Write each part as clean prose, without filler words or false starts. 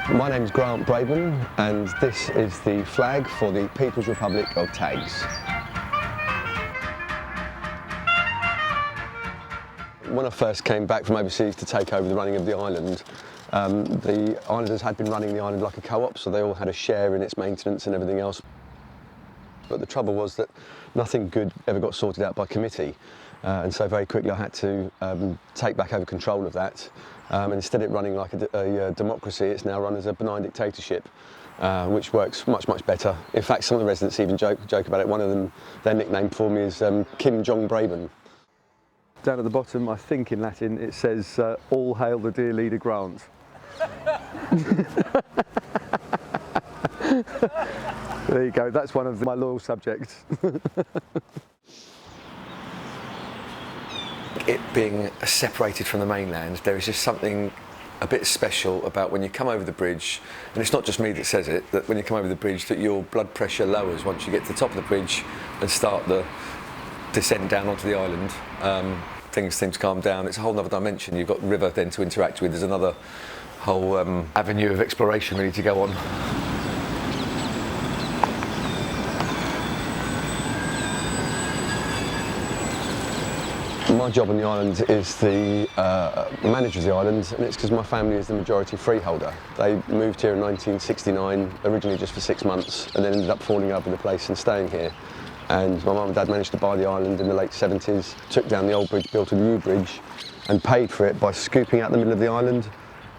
My name's Grant Braben, and this is the flag for the People's Republic of Thames. When I first came back from overseas to take over the running of the island, the islanders had been running the island like a co-op, so they all had a share in its maintenance and everything else. But the trouble was that nothing good ever got sorted out by committee, and so very quickly I had to take back over control of that. And instead of it running like a democracy, it's now run as a benign dictatorship, which works much, much better. In fact, some of the residents even joke about it. One of them, their nickname for me is Kim Jong Braben. Down at the bottom, I think in Latin, it says, "All hail the dear leader Grant." There you go, that's one of my loyal subjects. It being separated from the mainland, there is just something a bit special about when you come over the bridge, and it's not just me that says it, that when you come over the bridge that your blood pressure lowers once you get to the top of the bridge and start the descent down onto the island. Things seem to calm down. It's a whole other dimension. You've got river then to interact with. There's another whole avenue of exploration really to go on. My job on the island is the manager of the island, and it's because my family is the majority freeholder. They moved here in 1969, originally just for 6 months, and then ended up falling in love with the place and staying here. And my mum and dad managed to buy the island in the late 70s, took down the old bridge, built a new bridge, and paid for it by scooping out the middle of the island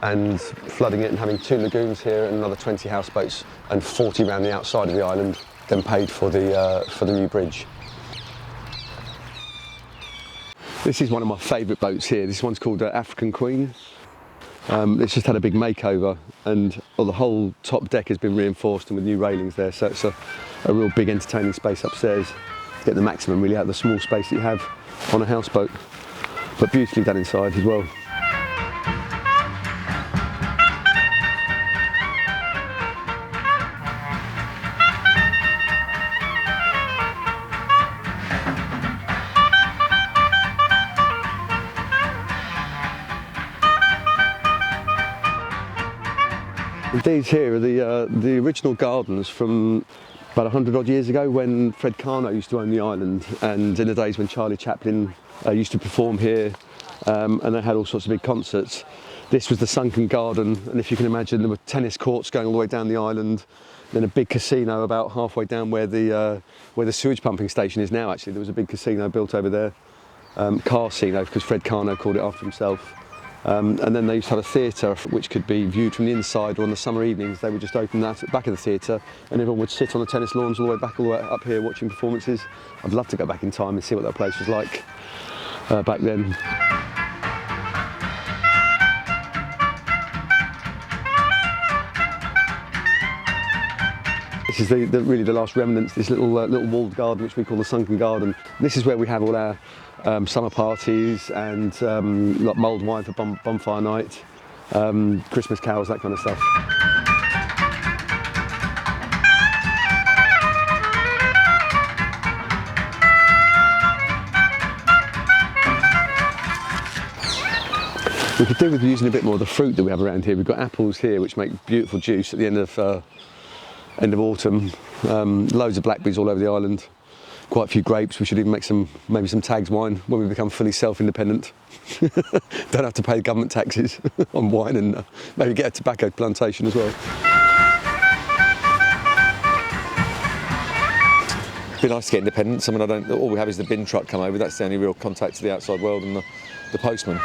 and flooding it and having 2 lagoons here and another 20 houseboats and 40 around the outside of the island, then paid for the new bridge. This is one of my favourite boats here. This one's called African Queen. It's just had a big makeover, and the whole top deck has been reinforced and with new railings there, so it's a real big entertaining space upstairs. Get the maximum really out of the small space that you have on a houseboat, but beautifully done inside as well. These here are the original gardens from about 100 odd years ago when Fred Karno used to own the island, and in the days when Charlie Chaplin used to perform here, and they had all sorts of big concerts. This was the sunken garden, and if you can imagine, there were tennis courts going all the way down the island, then a big casino about halfway down where the sewage pumping station is now. Actually, there was a big casino built over there, Casino, because Fred Karno called it after himself. And then they used to have a theatre which could be viewed from the inside, or on the summer evenings they would just open that at the back of the theatre and everyone would sit on the tennis lawns all the way up here watching performances. I'd love to go back in time and see what that place was like back then. This is really the last remnants, this little walled garden which we call the sunken garden. This is where we have all our summer parties and like mulled wine for bonfire night, Christmas carols, that kind of stuff. We could do with using a bit more of the fruit that we have around here. We've got apples here which make beautiful juice at the end of autumn, loads of blackberries all over the island. Quite a few grapes. We should even make maybe some Tags wine when we become fully self-independent. Don't have to pay government taxes on wine, and maybe get a tobacco plantation as well. It'd be nice to get independence. I mean, all we have is the bin truck come over. That's the only real contact to the outside world, and the postman.